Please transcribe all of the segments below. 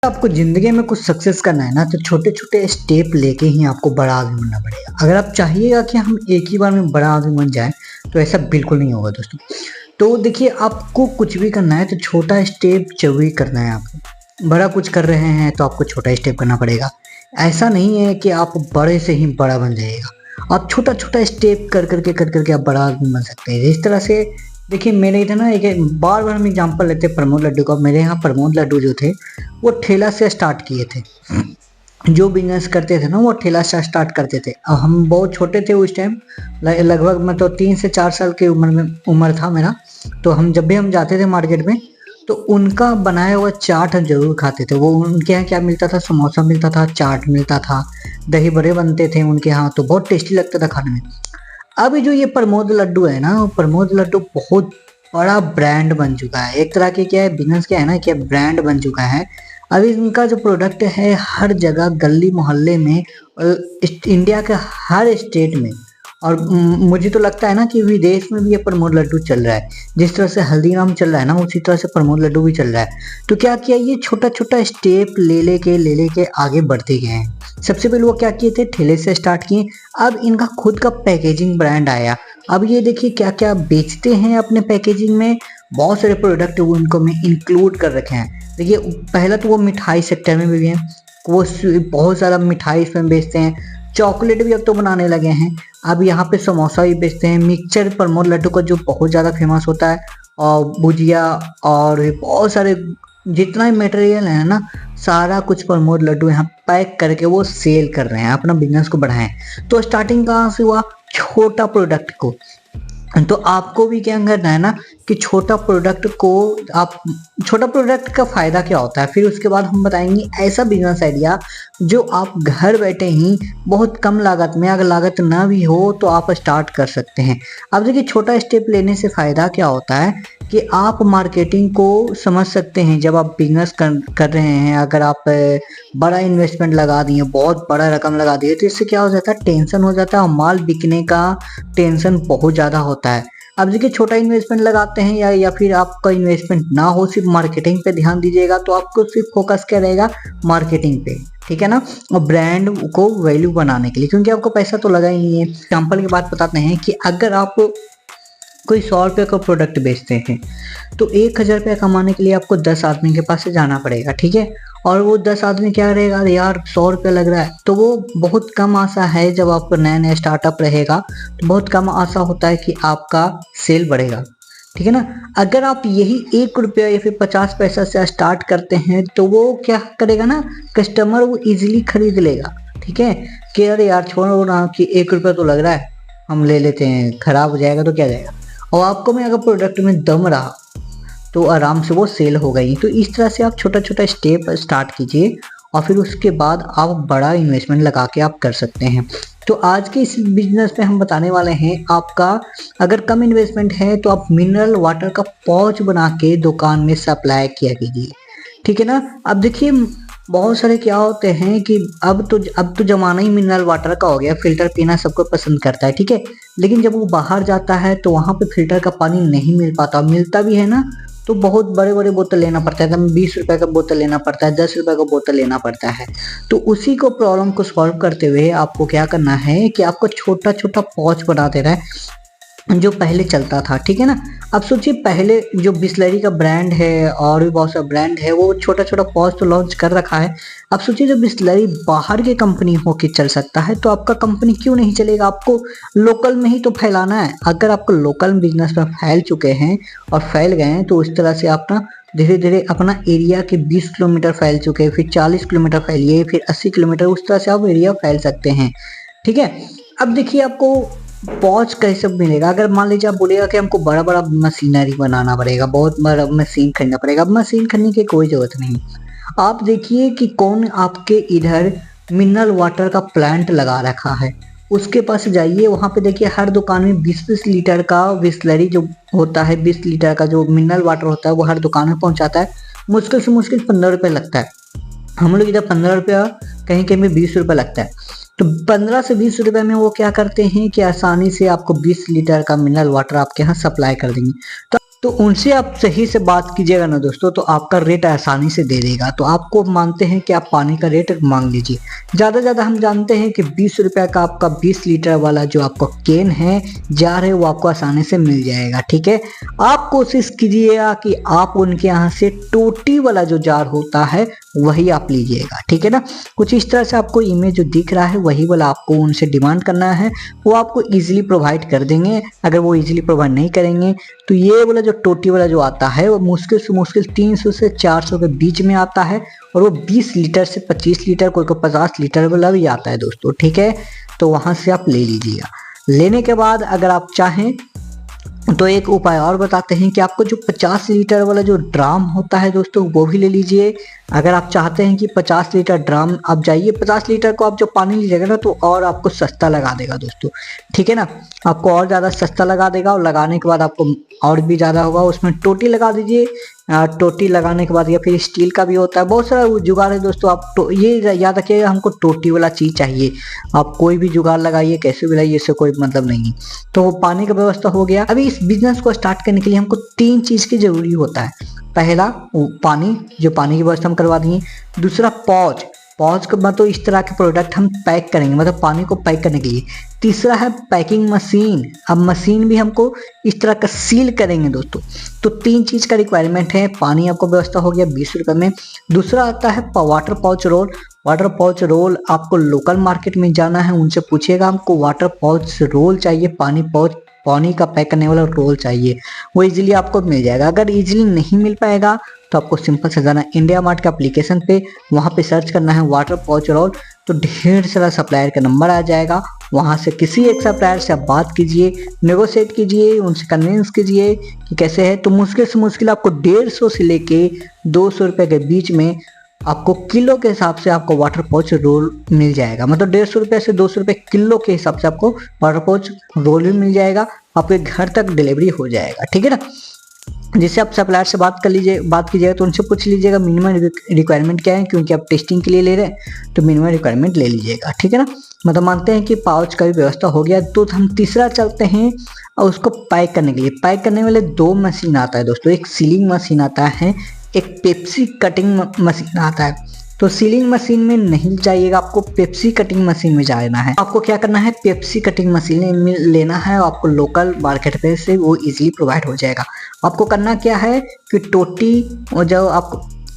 आपको ज़िंदगी में कुछ सक्सेस करना है ना, तो छोटे-छोटे स्टेप लेके ही आपको बड़ा आदमी बनना पड़ेगा। अगर आप चाहिएगा कि हम एक ही बार में बड़ा आदमी बन जाएँ, तो ऐसा बिल्कुल नहीं होगा दोस्तों। तो देखिए, आपको कुछ भी करना है तो छोटा स्टेप ज़रूरी करना है आपको। बड़ा कुछ कर रहे हैं तो आपको छोटा स्टेप करना पड़ेगा। ऐसा नहीं है कि आप बड़े से ही बड़ा बन जाइएगा। आप छोटा-छोटा स्टेप कर कर के आप बड़ा आदमी बन सकते हैं। इस तरह से देखिए, मेरे इधर ना एक बार-बार हम एग्ज़ाम्पल लेते हैं प्रमोद लड्डू का। मेरे यहाँ प्रमोद लड्डू जो थे, वो ठेला से स्टार्ट किए थे। जो बिज़नेस करते थे ना, वो ठेला से स्टार्ट करते थे। हम बहुत छोटे थे उस टाइम, लगभग मैं तो 3 से 4 साल की उम्र था मेरा। तो हम जब भी हम जाते थे मार्केट में, तो उनका बनाया हुआ चाट हम ज़रूर खाते थे। वो उनके यहाँ क्या मिलता था, समोसा मिलता था, चाट मिलता था, दही बड़े बनते थे उनके यहाँ, तो बहुत टेस्टी लगता था खाने में। अभी जो ये प्रमोद लड्डू है ना, प्रमोद लड्डू बहुत बड़ा ब्रांड बन चुका है। एक तरह के क्या है, बिज़नेस क्या है ना, क्या ब्रांड बन चुका है। अभी इनका जो प्रोडक्ट है हर जगह, गली मोहल्ले में, इंडिया के हर स्टेट में, और मुझे तो लगता है ना कि विदेश में भी ये प्रमोद लड्डू चल रहा है। जिस तरह से हल्दीराम चल रहा है ना, उसी तरह से प्रमोद लड्डू भी चल रहा है। तो क्या किया, ये छोटा-छोटा स्टेप ले लेके आगे बढ़ते गए हैं। सबसे पहले वो क्या किए थे, ठेले से स्टार्ट किए। अब इनका खुद का पैकेजिंग ब्रांड आया। अब ये देखिए क्या-क्या बेचते हैं अपने पैकेजिंग में। बहुत सारे प्रोडक्ट वो इनको में इंक्लूड कर रखे हैं। देखिए, पहला तो वो मिठाई सेक्टर में भी है। वो बहुत सारा मिठाई इसमें बेचते हैं। चॉकलेट भी अब तो बनाने लगे हैं। अब यहाँ पे समोसा भी बेचते हैं। मिक्सचर प्रमोद लड्डू का जो बहुत ज़्यादा फेमस होता है, और भुजिया और भी बहुत सारे जितना भी मटेरियल है ना, सारा कुछ प्रमोद लड्डू यहाँ पैक करके वो सेल कर रहे हैं, अपना बिजनेस को बढ़ाएं। तो स्टार्टिंग कहाँ से हुआ, छोटा प्रोडक्ट को। तो आपको भी क्या करना है ना, कि छोटा प्रोडक्ट को आप, छोटा प्रोडक्ट का फ़ायदा क्या होता है, फिर उसके बाद हम बताएंगे ऐसा बिजनेस आइडिया जो आप घर बैठे ही बहुत कम लागत में, अगर लागत ना भी हो तो आप स्टार्ट कर सकते हैं। अब देखिए, छोटा स्टेप लेने से फ़ायदा क्या होता है कि आप मार्केटिंग को समझ सकते हैं। जब आप बिजनेस कर रहे हैं, अगर आप बड़ा इन्वेस्टमेंट लगा दिए, बहुत बड़ा रकम लगा दिए, तो इससे क्या हो जाता है, टेंशन हो जाता है, और माल बिकने का टेंशन बहुत ज़्यादा होता है। अब देखिए, छोटा इन्वेस्टमेंट लगाते हैं या फिर आपका इन्वेस्टमेंट ना हो, सिर्फ मार्केटिंग पे ध्यान दीजिएगा, तो आपको सिर्फ फोकस क्या रहेगा, मार्केटिंग पे, ठीक है ना, और ब्रांड को वैल्यू बनाने के लिए, क्योंकि आपको पैसा तो लगा ही नहीं है। एग्जाम्पल की बात बताते हैं कि अगर आप कोई 100 रुपये का प्रोडक्ट बेचते हैं, तो 1000 रुपया कमाने के लिए आपको 10 आदमी के पास से जाना पड़ेगा, ठीक है। और वो 10 आदमी क्या रहेगा, अरे यार 100 रुपया लग रहा है, तो वो बहुत कम आशा है। जब आपका नया स्टार्टअप रहेगा तो बहुत कम आशा होता है कि आपका सेल बढ़ेगा, ठीक है ना। अगर आप यही 1 रुपया या फिर 50 पैसा से स्टार्ट करते हैं, तो वो क्या करेगा ना, कस्टमर वो ईजिली खरीद लेगा, ठीक है, कि अरे यार छोड़ो ना, कि 1 रुपया तो लग रहा है, हम ले लेते हैं, खराब हो जाएगा तो क्या जाएगा। और आपको में अगर प्रोडक्ट में दम रहा तो आराम से वो सेल हो गई। तो इस तरह से आप छोटा-छोटा स्टेप स्टार्ट कीजिए, और फिर उसके बाद आप बड़ा इन्वेस्टमेंट लगा के आप कर सकते हैं। तो आज के इस बिज़नेस में हम बताने वाले हैं, आपका अगर कम इन्वेस्टमेंट है तो आप मिनरल वाटर का पाउच बना के दुकान में सप्लाई किया कीजिए, ठीक है ना। अब देखिए, बहुत सारे क्या होते हैं कि अब तो ज़माना ही मिनरल वाटर का हो गया, फ़िल्टर पीना सबको पसंद करता है, ठीक है। लेकिन जब वो बाहर जाता है तो वहाँ पे फ़िल्टर का पानी नहीं मिल पाता, मिलता भी है ना, तो बहुत बड़े-बड़े बोतल लेना पड़ता है, एकदम 20 रुपए का बोतल लेना पड़ता है, 10 रुपए का बोतल लेना पड़ता है। तो उसी को प्रॉब्लम को सॉल्व करते हुए आपको क्या करना है कि आपको छोटा-छोटा पाउच बना देना है, जो पहले चलता था, ठीक है ना। अब सोचिए, पहले जो बिसलेरी का ब्रांड है और भी बहुत सा ब्रांड है, वो छोटा-छोटा पाउच तो लॉन्च कर रखा है। अब सोचिए, जब बिसलेरी बाहर की कंपनी होके चल सकता है, तो आपका कंपनी क्यों नहीं चलेगा। आपको लोकल में ही तो फैलाना है। अगर आपको लोकल बिजनेस में फैल चुके हैं और फैल गए हैं, तो इस तरह से आप ना धीरे-धीरे अपना एरिया के 20 किलोमीटर फैल चुके हैं, फिर 40 किलोमीटर फैलिए, फिर 80 किलोमीटर, उस तरह से आप एरिया फैल सकते हैं, ठीक है। अब देखिए, आपको पहुँच कैसे मिलेगा। अगर मान लीजिए आप बोलिएगा कि हमको बड़ा-बड़ा मशीनरी बनाना पड़ेगा, बहुत बड़ा मशीन खरीदना पड़ेगा। अब मशीन खरीदने की कोई ज़रूरत नहीं। आप देखिए कि कौन आपके इधर मिनरल वाटर का प्लांट लगा रखा है, उसके पास जाइए। वहाँ पे देखिए, हर दुकान में 20-20 लीटर का बिसलेरी जो होता है, 20 लीटर का जो मिनरल वाटर होता है, वो हर दुकान में पहुँचाता है। मुश्किल से मुश्किल 15 रुपये लगता है। हम लोग इधर 15 रुपया, कहीं-कहीं में 20 रुपये लगता है। तो 15 से 20 रुपए में वो क्या करते हैं कि आसानी से आपको 20 लीटर का मिनरल वाटर आपके यहाँ सप्लाई कर देंगे। तो तो उनसे आप सही से बात कीजिएगा ना दोस्तों, तो आपका रेट आसानी से दे देगा। तो आपको मानते हैं कि आप पानी का रेट मांग लीजिए ज़्यादा ज़्यादा। हम जानते हैं कि 20 रुपये का आपका 20 लीटर वाला जो आपका कैन है, जार है, वो आपको आसानी से मिल जाएगा। ठीक है, आप कोशिश कीजिएगा कि आप उनके यहाँ से टोटी वाला जो जार होता है वही आप लीजिएगा। ठीक है ना, कुछ इस तरह से आपको इमेज जो दिख रहा है वही वाला आपको उनसे डिमांड करना है, वो आपको इजीली प्रोवाइड कर देंगे। अगर वो इजीली प्रोवाइड नहीं करेंगे तो ये वाला जो टोटी वाला जो आता है वो मुश्किल से मुश्किल 300 से 400 के बीच में आता है, और वो 20 लीटर से 25 लीटर, कोई को 50 लीटर वाला भी आता है दोस्तों। ठीक है, तो वहाँ से आप ले लीजिएगा। लेने के बाद अगर आप चाहें तो एक उपाय और बताते हैं कि आपको जो 50 लीटर वाला जो ड्राम होता है दोस्तों वो भी ले लीजिए। अगर आप चाहते हैं कि 50 लीटर ड्राम आप जाइए, 50 लीटर को आप जो पानी लीजिएगा ना तो और आपको सस्ता लगा देगा दोस्तों। ठीक है ना, आपको और ज़्यादा सस्ता लगा देगा, और लगाने के बाद आपको और भी ज़्यादा होगा। उसमें टोटी लगा दीजिए, टोटी लगाने के बाद, या फिर स्टील का भी होता है, बहुत सारा जुगाड़ है दोस्तों। आप ये याद रखिएगा, हमको टोटी वाला चीज़ चाहिए। आप कोई भी जुगाड़ लगाइए, कैसे भी लगाइए, इससे कोई मतलब नहीं है। तो वो पानी का व्यवस्था हो गया। अभी इस बिजनेस को स्टार्ट करने के लिए हमको 3 चीज़ की जरूरी होता है। पहला पानी, जो पानी की व्यवस्था हम करवा दिए। दूसरा पॉच का मतलब इस तरह के प्रोडक्ट हम पैक करेंगे, मतलब पानी को पैक करने के लिए। तीसरा है पैकिंग मशीन, अब मशीन भी हमको इस तरह का सील करेंगे दोस्तों। तो 3 चीज़ का रिक्वायरमेंट है। पानी आपको व्यवस्था हो गया 20 रुपये में। दूसरा आता है water pouch roll. Water pouch roll आपको लोकल मार्केट में जाना है, उनसे पूछिएगा हमको वाटर पाउच रोल चाहिए, पानी का पैक करने वाला रोल चाहिए, वो इजीली आपको मिल जाएगा। अगर इजीली नहीं मिल पाएगा तो आपको सिंपल से जाना इंडिया मार्ट के एप्लीकेशन पे, वहाँ पे सर्च करना है वाटर पाउच रोल, तो ढेर सारा सप्लायर का नंबर आ जाएगा। वहाँ से किसी एक सप्लायर से आप बात कीजिए, नेगोशिएट कीजिए, उनसे कन्विंस कीजिए कि कैसे है। तो मुश्किल से मुश्किल आपको 150 से लेके 200 रुपये के बीच में आपको किलो के हिसाब से आपको वाटर पाउच रोल मिल जाएगा। मतलब 150 रुपये से 200 रुपये किलो के हिसाब से आपको वाटर पाउच रोल भी मिल जाएगा, आपके घर तक डिलीवरी हो जाएगा। ठीक है ना, जिससे आप सप्लायर से बात कीजिएगा तो उनसे पूछ लीजिएगा मिनिमम रिक्वायरमेंट क्या है, क्योंकि आप टेस्टिंग के लिए ले रहे हैं तो मिनिमम रिक्वायरमेंट ले लीजिएगा। ठीक है ना, मतलब मानते हैं कि पाउच का भी व्यवस्था हो गया। तो हम तीसरा चलते हैं और उसको पैक करने के लिए। पैक करने वाले 2 मशीन आता है दोस्तों, एक सीलिंग मशीन आता है, एक पेप्सी कटिंग मशीन आता है। तो सीलिंग मशीन में नहीं जाइएगा, आपको पेप्सी कटिंग मशीन में जाना है। आपको क्या करना है, पेप्सी कटिंग मशीन लेना है, आपको लोकल मार्केट पे से वो इजीली प्रोवाइड हो जाएगा। आपको करना क्या है कि टोटी, और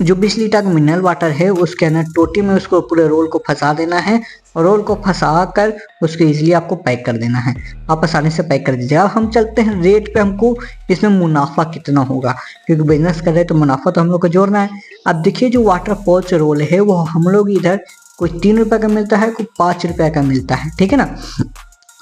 जो 20 लीटर का मिनरल वाटर है उसके अंदर टोटी में उसको पूरे रोल को फंसा देना है, और रोल को फंसा कर उसको इजीली आपको पैक कर देना है। आप आसानी से पैक कर दीजिएगा। अब हम चलते हैं रेट पे, हमको इसमें मुनाफा कितना होगा, क्योंकि बिजनेस कर रहे हैं तो मुनाफा तो हम लोग को जोड़ना है। अब देखिए, जो वाटर पाउच रोल है वो हम लोग इधर कोई 3 रुपये का मिलता है, कोई 5 रुपये का मिलता है। ठीक है ना,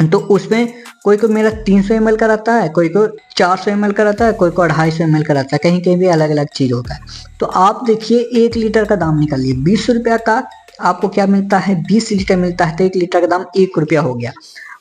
तो उसमें कोई को मेरा 300 ml का रहता है, कोई को 400 ml का रहता है, कोई को 250 ml का रहता है, कहीं कहीं भी अलग अलग चीज़ होता है। तो आप देखिए 1 लीटर का दाम निकालिए, 20 रुपये का आपको क्या मिलता है, 20 लीटर मिलता है, तो 1 लीटर का दाम 1 रुपया हो गया।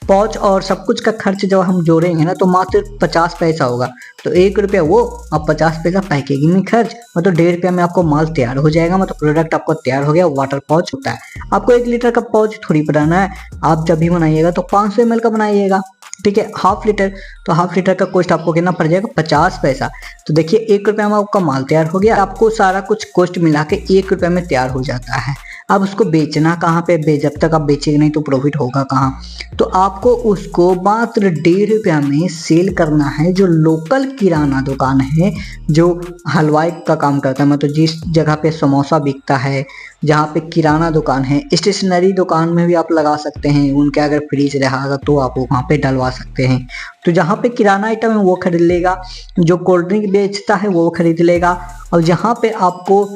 पहुँच और सब कुछ का खर्च जब हम जोड़ेंगे ना तो मात्र 50 पैसा होगा। तो 1 रुपया वो और 50 पैसा पैकेजिंग में खर्च, मतलब 1.5 रुपया में आपको माल तैयार हो जाएगा। मतलब प्रोडक्ट आपको तैयार हो गया। वाटर पाउच होता है, आपको 1 लीटर का पाउच थोड़ी बनाना है। आप जब भी बनाइएगा तो 500 ml का बनाइएगा। ठीक है, हाफ लीटर, तो हाफ लीटर का कॉस्ट आपको कितना पड़ जाएगा, 50 पैसा। तो देखिए 1 रुपया में आपका माल तैयार हो गया। आपको सारा कुछ कॉस्ट मिला के 1 रुपये में तैयार हो जाता है। अब उसको बेचना कहाँ पे, जब तक आप बेचेंगे नहीं तो प्रॉफिट होगा कहाँ। तो आपको उसको मात्र 1.5 रुपया में सेल करना है। जो लोकल किराना दुकान है, जो हलवाई का काम करता है, मतलब जिस जगह पे समोसा बिकता है, जहाँ पे किराना दुकान है, स्टेशनरी दुकान में भी आप लगा सकते हैं। उनके अगर फ्रिज रहा तो आप वहाँ पे डलवा सकते हैं। तो जहाँ पे किराना आइटम है वो खरीद लेगा, जो कोल्ड ड्रिंक बेचता है वो खरीद लेगा, और जहाँ पे आपको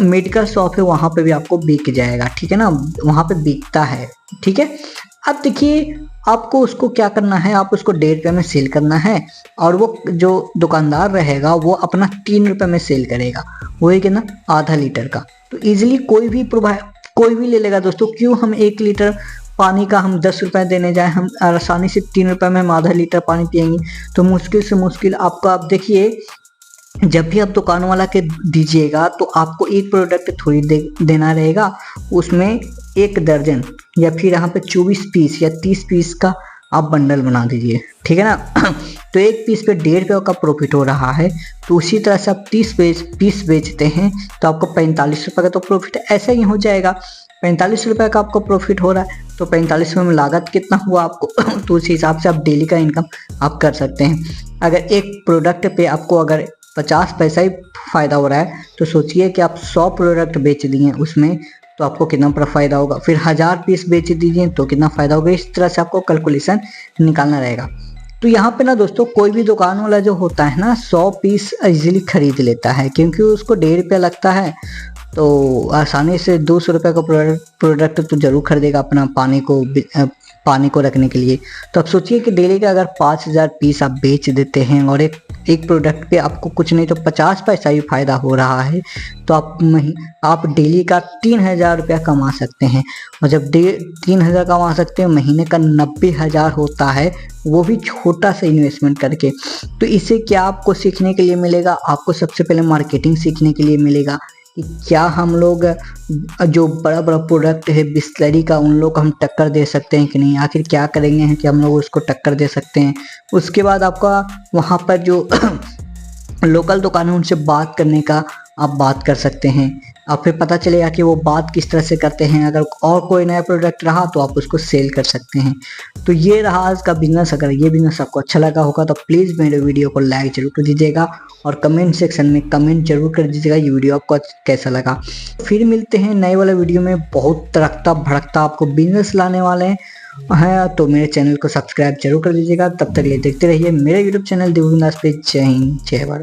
मेडिकल शॉप है वहाँ पे भी आपको बिक जाएगा। ठीक है ना, वहाँ पे बिकता है। ठीक है, अब देखिए आपको उसको क्या करना है, आप उसको 1.5 रुपये में सेल करना है, और वो जो दुकानदार रहेगा वो अपना 3 रुपये में सेल करेगा, वही कि ना आधा लीटर का। तो इजीली कोई भी ले लेगा दोस्तों। क्यों हम 1 लीटर पानी का हम 10 रुपये देने जाए, हम आसानी से 3 रुपये में हम आधा लीटर पानी पियेंगे। तो मुश्किल से मुश्किल आपको, आप देखिए जब भी आप दुकान वाला के दीजिएगा तो आपको एक प्रोडक्ट थोड़ी देना रहेगा, उसमें 1 दर्जन या फिर यहाँ पे 24 पीस या 30 पीस का आप बंडल बना दीजिए, ठीक है ना। तो एक पीस पे 1.5 रुपये का प्रॉफिट हो रहा है, तो उसी तरह से आप 30 पीस बेचते हैं तो आपको 45 रुपये का तो प्रॉफिट ऐसा ही हो जाएगा। 45 रुपये का आपको प्रॉफिट हो रहा है, तो 45 रुपये में लागत कितना हुआ आपको तो उस हिसाब से आप डेली का इनकम आप कर सकते हैं। अगर एक प्रोडक्ट पे आपको अगर 50 पैसा ही फ़ायदा हो रहा है, तो सोचिए कि आप 100 प्रोडक्ट बेच दिए उसमें, तो आपको कितना बड़ा फ़ायदा होगा। फिर 1000 पीस बेच दीजिए तो कितना फ़ायदा होगा। इस तरह से आपको कैलकुलेशन निकालना रहेगा। तो यहाँ पे ना दोस्तों, कोई भी दुकान वाला जो होता है ना 100 पीस इजीली खरीद लेता है, क्योंकि उसको 1.5 रुपया लगता है, तो आसानी से 200 रुपये का प्रोडक्ट तो जरूर खरीदेगा अपना पानी को रखने के लिए। तो आप सोचिए कि डेली का अगर 5000 पीस आप बेच देते हैं और एक प्रोडक्ट पे आपको कुछ नहीं तो 50 पैसा ही फ़ायदा हो रहा है, तो आप डेली का 3000 रुपया कमा सकते हैं। और जब 3000 कमा सकते हैं, महीने का 90,000 होता है, वो भी छोटा सा इन्वेस्टमेंट करके। तो इससे क्या आपको सीखने के लिए मिलेगा? आपको सबसे पहले मार्केटिंग सीखने के लिए मिलेगा कि क्या हम लोग जो बड़ा बड़ा प्रोडक्ट है बिस्लरी का, उन लोग को हम टक्कर दे सकते हैं कि नहीं, आखिर क्या करेंगे हैं कि हम लोग उसको टक्कर दे सकते हैं। उसके बाद आपका वहाँ पर जो लोकल दुकान है उनसे बात करने का आप बात कर सकते हैं, और फिर पता चलेगा कि वो बात किस तरह से करते हैं। अगर और कोई नया प्रोडक्ट रहा तो आप उसको सेल कर सकते हैं। तो ये रहा आज का बिजनेस। अगर ये बिजनेस आपको अच्छा लगा होगा तो प्लीज़ मेरे वीडियो को लाइक जरूर कर दीजिएगा और कमेंट सेक्शन में कमेंट जरूर कर दीजिएगा ये वीडियो आपको कैसा लगा। फिर मिलते हैं नए वाले वीडियो में, बहुत तड़कता भड़कता आपको बिजनेस लाने वाले हैं। तो मेरे चैनल को सब्सक्राइब जरूर कर दीजिएगा। तब तक के लिए देखते रहिए मेरे यूट्यूब चैनल दिव्य विनाश पे। जय हिंद, जय भारत।